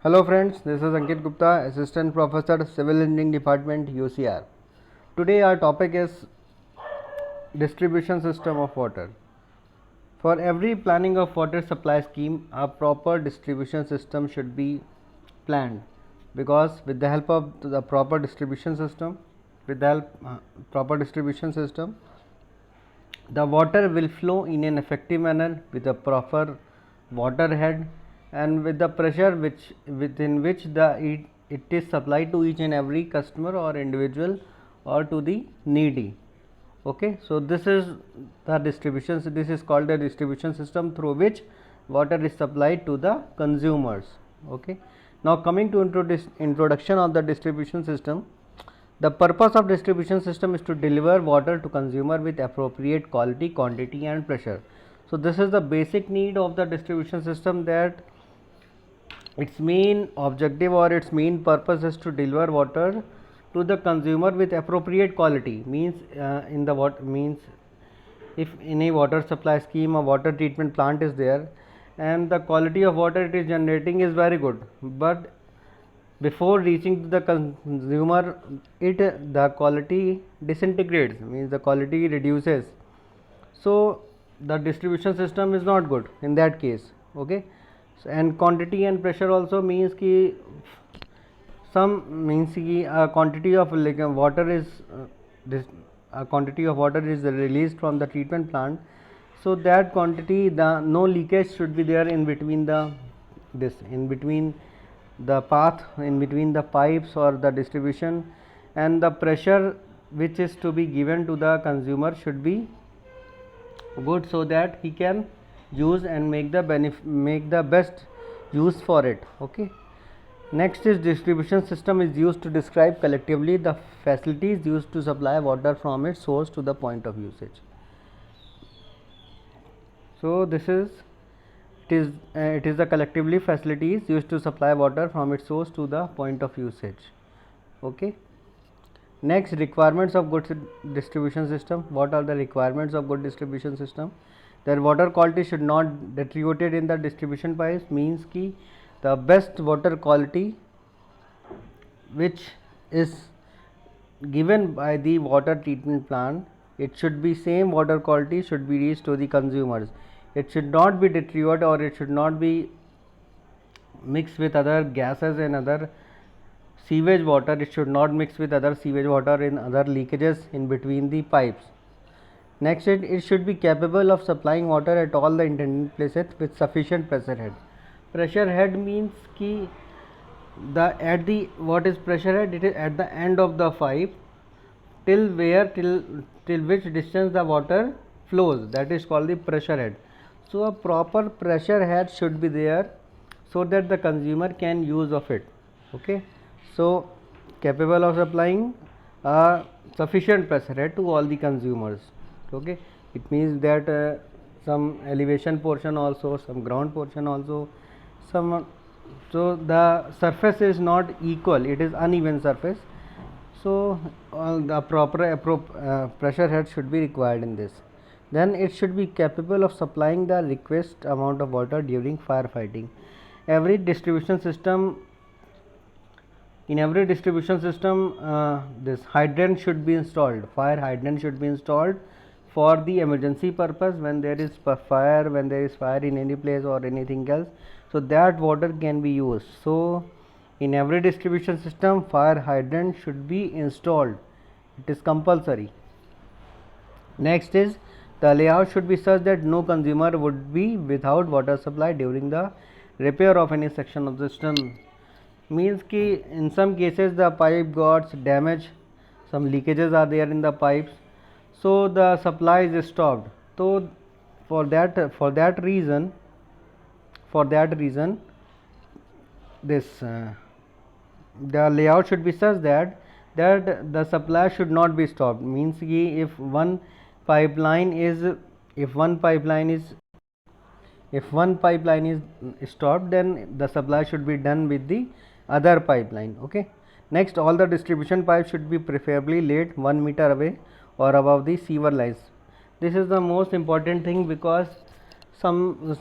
Hello friends, this is Ankit Gupta, Assistant Professor, Civil Engineering Department, UCR. Today our topic is distribution system of water. For every planning of water supply scheme, a proper distribution system should be planned, because with the help of the proper distribution system, the water will flow in an effective manner with a proper water head and with the pressure within which it is supplied to each and every customer or individual or to the needy. Okay, so this is the distribution. So this is called the distribution system through which water is supplied to the consumers. Okay, now coming to introduction of the distribution system. The purpose of distribution system is to deliver water to consumer with appropriate quality, quantity and pressure. So this is the basic need of the distribution system, that its main objective or its main purpose is to deliver water to the consumer with appropriate quality. Means if in a water supply scheme a water treatment plant is there and the quality of water it is generating is very good, but before reaching to the consumer the quality disintegrates, means the quality reduces. So the distribution system is not good in that case. Okay, so, and quantity and pressure also means ki a quantity of water is a quantity of water is released from the treatment plant, so that quantity, the no leakage should be there in between the path, in between the pipes or the distribution, and the pressure which is to be given to the consumer should be good, so that he can use and make the best use for it. Okay, next is distribution system is used to describe collectively the facilities used to supply water from its source to the point of usage. So this is it is the collectively facilities used to supply water from its source to the point of usage. Okay, next, requirements of good distribution system. What are the requirements of good distribution system? That water quality should not deteriorate in the distribution pipes, means ki the best water quality which is given by the water treatment plant, it should be same water quality should be reached to the consumers. It should not be deteriorated, or it should not be mixed with other gases and other sewage water. It should not mix with other sewage water in other leakages in between the pipes. Next, it should be capable of supplying water at all the intended places with sufficient pressure head. Pressure head means ki what is pressure head? It is at the end of the pipe, till which distance the water flows, that is called the pressure head. So a proper pressure head should be there, so that the consumer can use of it. Okay, so capable of supplying sufficient pressure head to all the consumers. Okay, it means that some elevation portion also, some ground portion also, so the surface is not equal, it is uneven surface. So the proper pressure head should be required in this. Then it should be capable of supplying the request amount of water during firefighting. Every distribution system this hydrant should be installed. Fire hydrant should be installed for the emergency purpose, when there is fire in any place or anything else, so that water can be used. So in every distribution system fire hydrant should be installed, it is compulsory. Next is, the layout should be such that no consumer would be without water supply during the repair of any section of the system. Means ki in some cases the pipe got damaged, some leakages are there in the pipes, so the supply is stopped. So for that reason this the layout should be such that the supply should not be stopped. Means ki if one pipeline is stopped, then the supply should be done with the other pipeline. Okay, next, all the distribution pipes should be preferably laid 1 meter away or above the sewer lines. This is the most important thing, because some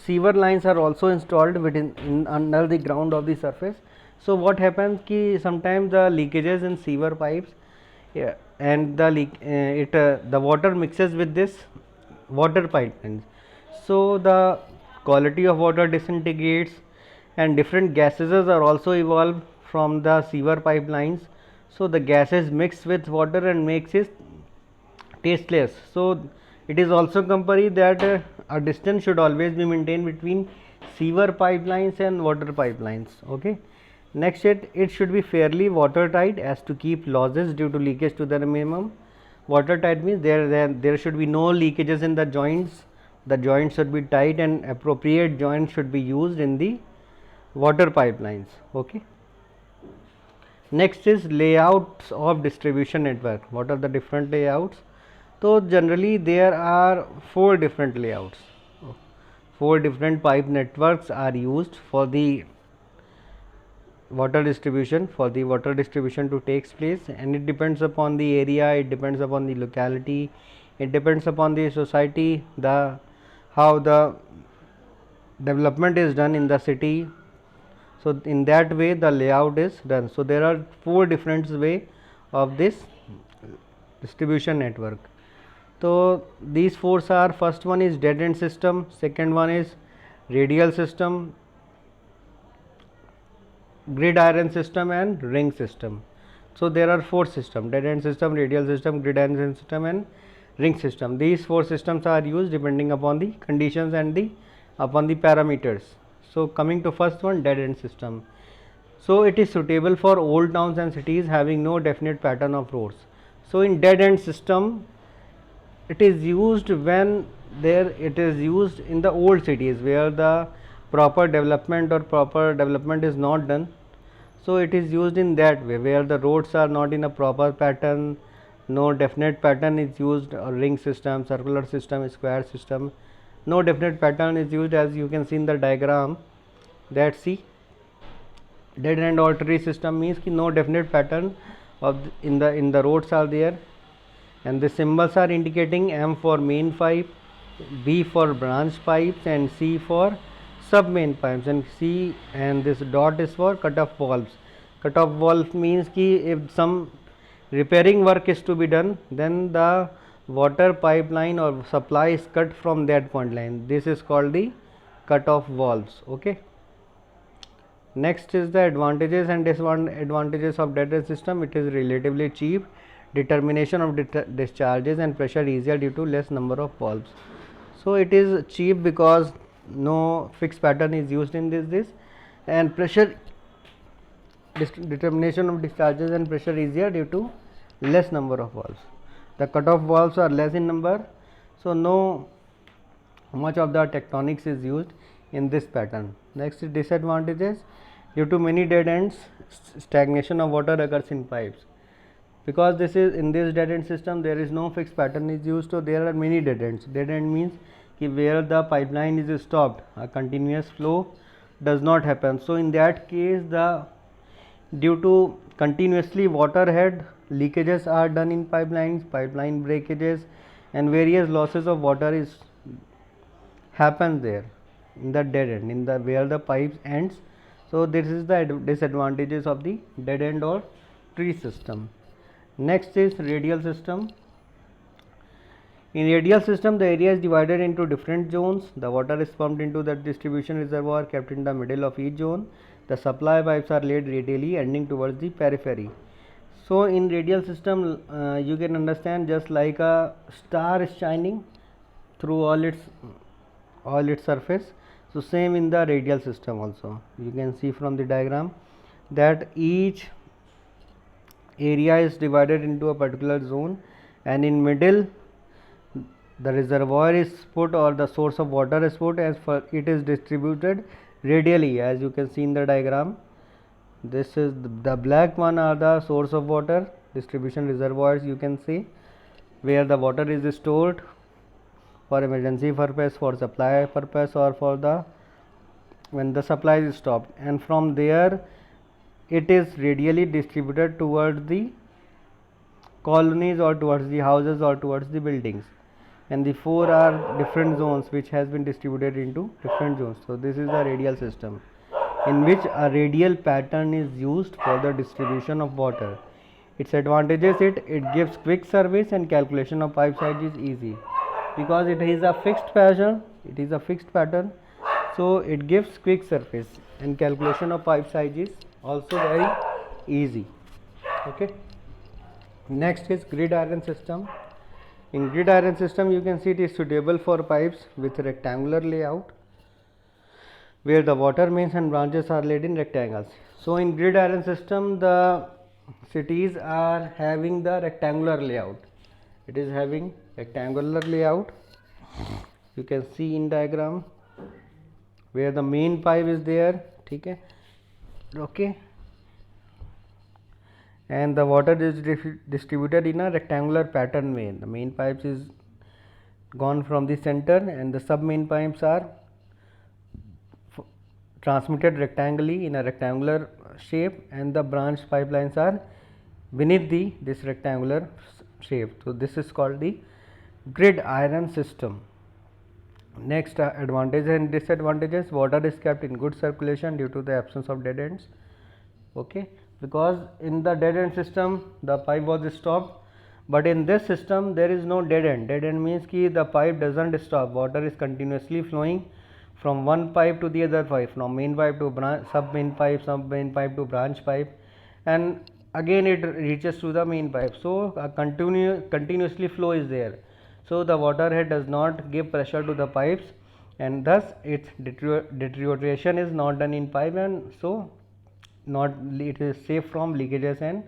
sewer lines are also installed under the ground of the surface. So what happens ki sometimes the leakages in sewer pipes, yeah, and the water mixes with this water pipelines, so the quality of water disintegrates and different gases are also evolved from the sewer pipelines. So the gases mix with water and makes it tasteless. So it is also compulsory that a distance should always be maintained between sewer pipelines and water pipelines. Okay. Next, it should be fairly watertight as to keep losses due to leakage to the minimum. Watertight means there should be no leakages in the joints. The joints should be tight and appropriate joints should be used in the water pipelines. Okay. Next is layouts of distribution network. What are the different layouts? So generally there are 4 different layouts. 4 different pipe networks are used for the water distribution to takes place, and it depends upon the area, it depends upon the locality, it depends upon the society, how the development is done in the city. So in that way the layout is done. So there are 4 different way of this distribution network. So these 4 are: first one is dead end system, second one is radial system, gridiron system and ring system. So there are 4 systems: dead end system, radial system, gridiron system and ring system. These 4 systems are used depending upon the conditions and upon the parameters. So coming to first one, dead end system. So it is suitable for old towns and cities having no definite pattern of roads. So in dead end system, it is used when it is used in the old cities where the proper development is not done. So it is used in that way where the roads are not in a proper pattern, no definite pattern is used, a ring system, circular system, square system, no definite pattern is used, as you can see in the diagram. That see, dead end or tree system means ki no definite pattern in the roads are there, and the symbols are indicating M for main pipe, B for branch pipes and C for sub main pipes, and this dot is for cut off valves. Cut off valve means ki if some repairing work is to be done, then the water pipeline or supply is cut from that point line. This is called the cut off valves. Okay. Next is the advantages and disadvantages of dead end system. It is relatively cheap. Determination of discharges and pressure easier due to less number of valves. So it is cheap because no fixed pattern is used in this, and pressure determination of discharges and pressure easier due to less number of valves. The cut-off valves are less in number, so no much of the tectonics is used in this pattern. Next is disadvantages. Due to many dead ends, stagnation of water occurs in pipes. Because this is in this dead end system, there is no fixed pattern is used, so there are many dead ends. Dead end means ki where the pipeline is stopped, a continuous flow does not happen. So in that case, due to continuously water head leakages are done in pipelines, pipeline breakages and various losses of water happens there in the dead end, in the where the pipes ends. So this is the disadvantages of the dead end or tree system. Next is radial system. In radial system, the area is divided into different zones. The water is pumped into the distribution reservoir kept in the middle of each zone. The supply pipes are laid radially ending towards the periphery. So in radial system, you can understand just like a star is shining through all its surface. So same in the radial system also. You can see from the diagram that each area is divided into a particular zone, and in middle the reservoir is put or the source of water is put, as for it is distributed radially, as you can see in the diagram. This is the black one are the source of water distribution reservoirs, you can see, where the water is stored for emergency purpose, for supply purpose, or for the when the supply is stopped, and from there it is radially distributed towards the colonies or towards the houses or towards the buildings. and the 4 are different zones which has been distributed into different zones. So this is the radial system, in which a radial pattern is used for the distribution of water. Its advantages: it gives quick service and calculation of pipe size is easy, because it is a fixed pattern, so it gives quick surface and calculation of pipe size is also very easy. Okay. Next is grid iron system. In grid iron system, you can see it is suitable for pipes with rectangular layout, where the water mains and branches are laid in rectangles. So in grid iron system, the cities are having the rectangular layout. It is having rectangular layout. You can see in diagram where the main pipe is there. Okay, and the water is distributed in a rectangular pattern way. The main pipes is gone from the center, and the sub main pipes are transmitted rectangly in a rectangular shape, and the branch pipelines are beneath this rectangular shape. So this is called the grid iron system. Next, advantages and disadvantages. Water is kept in good circulation due to the absence of dead ends. Okay, because in the dead end system the pipe was stopped, but in this system there is no dead end. Dead end means ki the pipe doesn't stop, water is continuously flowing from one pipe to the other pipe, from main pipe to sub main pipe to branch pipe, and again it reaches to the main pipe. So a continuously flow is there, so the water head does not give pressure to the pipes, and thus its deterioration is not done in pipe, and so it is safe from leakages and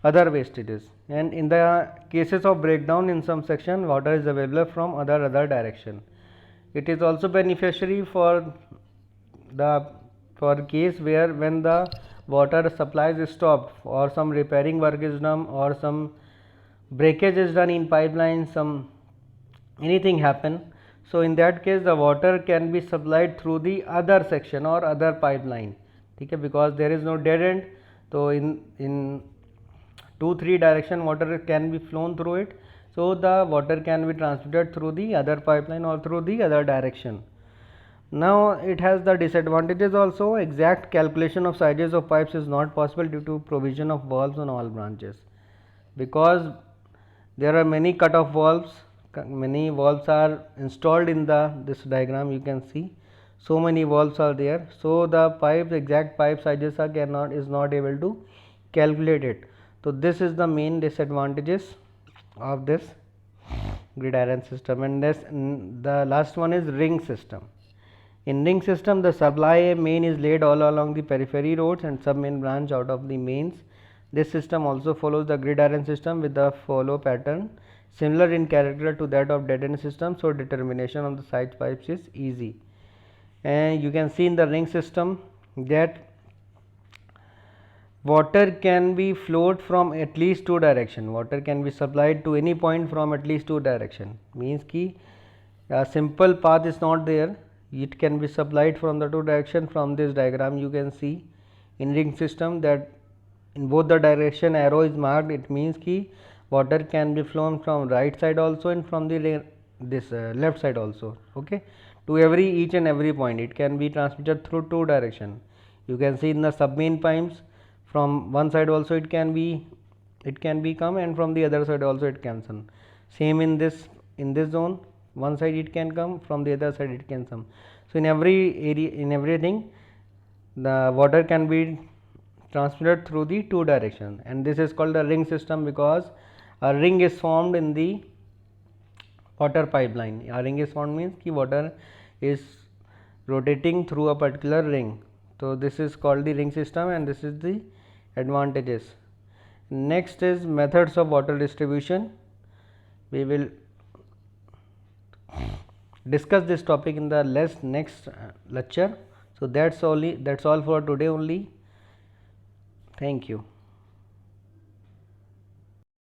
other wastages. And in the cases of breakdown in some section, water is available from other direction. It is also beneficiary for case where when the water supply is stopped, or some repairing work is done, or some breakage is done in pipeline, anything happen. So in that case the water can be supplied through the other section or other pipeline. Okay, because there is no dead end, so in 2-3 direction water can be flown through it, so the water can be transmitted through the other pipeline or through the other direction. Now it has the disadvantages also. Exact calculation of sizes of pipes is not possible due to provision of valves on all branches, because there are many cut-off valves. Many valves are installed in this diagram. You can see so many valves are there, so the exact pipe sizes is not able to calculate it. So this is the main disadvantages of this grid iron system. And the last one is ring system. In ring system, the supply main is laid all along the periphery roads and sub main branch out of the mains. This system also follows the grid iron system with the follow pattern similar in character to that of dead end system, so determination of the size pipes is easy. And you can see in the ring system that water can be flowed from at least 2 direction. Water can be supplied to any point from at least 2 direction. Means ki a simple path is not there. It can be supplied from the 2 direction. From this diagram you can see in ring system that in both the direction arrow is marked. It means ki water can be flown from right side also and from the left side also. Okay, to each and every point it can be transmitted through 2 direction. You can see in the sub main pipes, from one side also it can be come, and from the other side also it can come. Same in this zone, one side it can come, from the other side it can come. So in every area, in everything, the water can be transmitted through the 2 direction, and this is called the ring system, because a ring is formed in the water pipeline. A ring is formed means ki water is rotating through a particular ring. So this is called the ring system, and this is the advantages. Next is methods of water distribution. We will discuss this topic in the next lecture. So that's all for today only. Thank you.